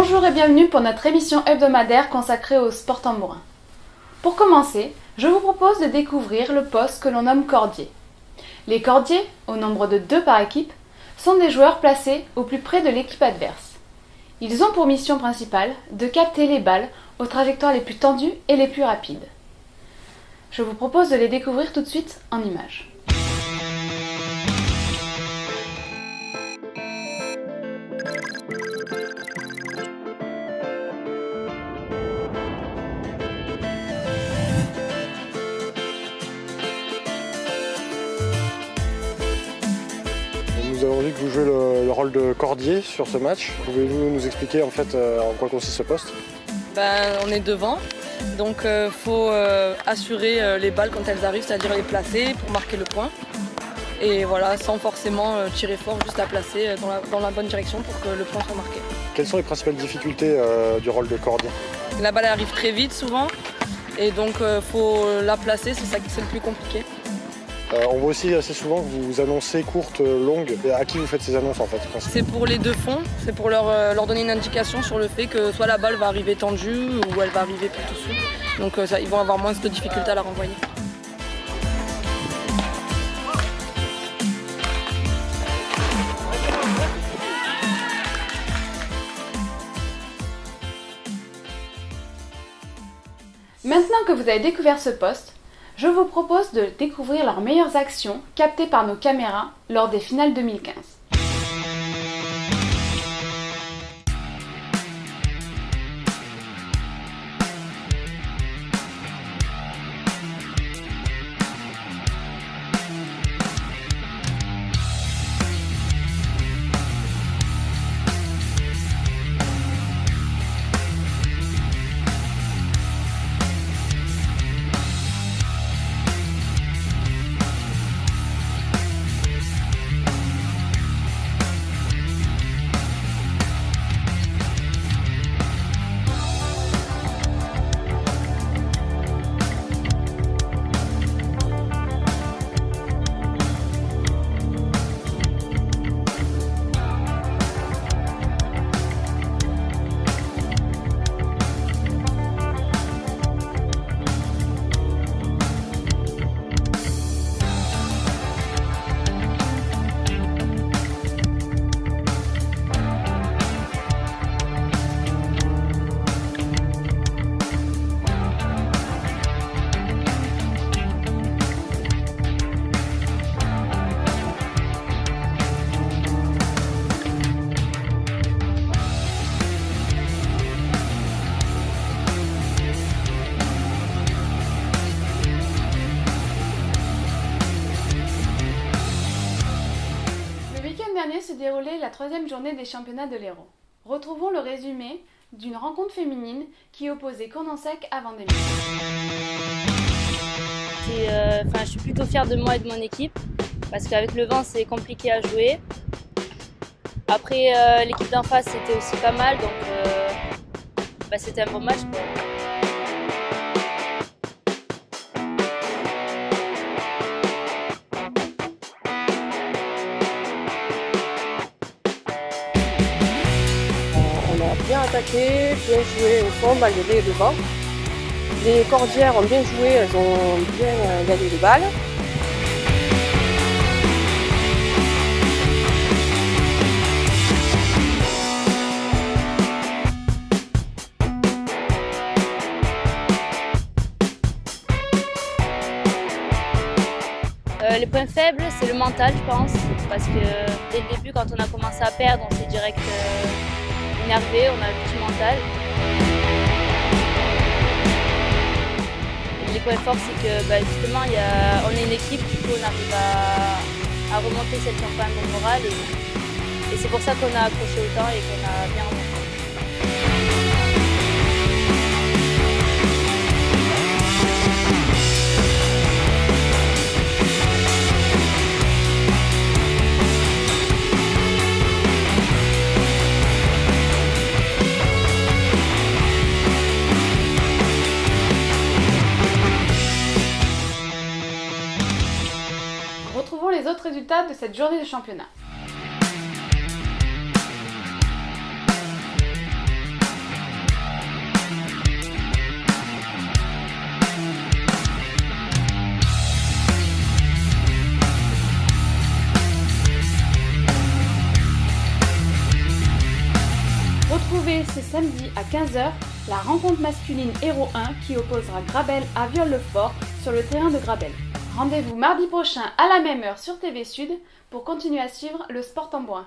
Bonjour et bienvenue pour notre émission hebdomadaire consacrée au sport tambourin. Pour commencer, je vous propose de découvrir le poste que l'on nomme cordier. Les cordiers, au nombre de 2 par équipe, sont des joueurs placés au plus près de l'équipe adverse. Ils ont pour mission principale de capter les balles aux trajectoires les plus tendues et les plus rapides. Je vous propose de les découvrir tout de suite en images. Nous avons vu que vous jouez le rôle de cordier sur ce match. Pouvez-vous nous expliquer en fait en quoi consiste ce poste? On est devant, donc faut assurer les balles quand elles arrivent, c'est-à-dire les placer pour marquer le point. Et voilà, sans forcément tirer fort, juste la placer dans la bonne direction pour que le point soit marqué. Quelles sont les principales difficultés du rôle de cordier? La balle arrive très vite souvent, et donc faut la placer, c'est le plus compliqué. On voit aussi assez souvent que vous annoncez courtes, longues. Et à qui vous faites ces annonces en fait? C'est pour les deux fonds, c'est pour leur donner une indication sur le fait que soit la balle va arriver tendue ou elle va arriver plutôt souple. Donc ils vont avoir moins de difficultés à la renvoyer. Maintenant que vous avez découvert ce poste, je vous propose de découvrir leurs meilleures actions captées par nos caméras lors des finales 2015. Se déroulait la 3e journée des championnats de l'Hérault. Retrouvons le résumé d'une rencontre féminine qui opposait Condensec à Vendémiaire. Je suis plutôt fière de moi et de mon équipe parce qu'avec le vent c'est compliqué à jouer. Après l'équipe d'en face c'était aussi pas mal donc c'était un bon match quoi. Bien attaqué, bien joué au fond malgré le vent. Les cordières ont bien joué, elles ont bien gagné les balles. Les points faibles, c'est le mental je pense, parce que dès le début quand on a commencé à perdre, on s'est direct énervé, on a un petit mental. Les points forts, c'est que justement, on est une équipe, du coup on arrive à remonter celles qui n'ont pas un bon moral et c'est pour ça qu'on a accroché autant et qu'on a bien remonté. Retrouvons les autres résultats de cette journée de championnat. samedi à 15 h la rencontre masculine Héros 1 qui opposera Grabel à Viol-le-Fort sur le terrain de Grabel. Rendez-vous mardi prochain à la même heure sur TV Sud pour continuer à suivre le sport tambourin.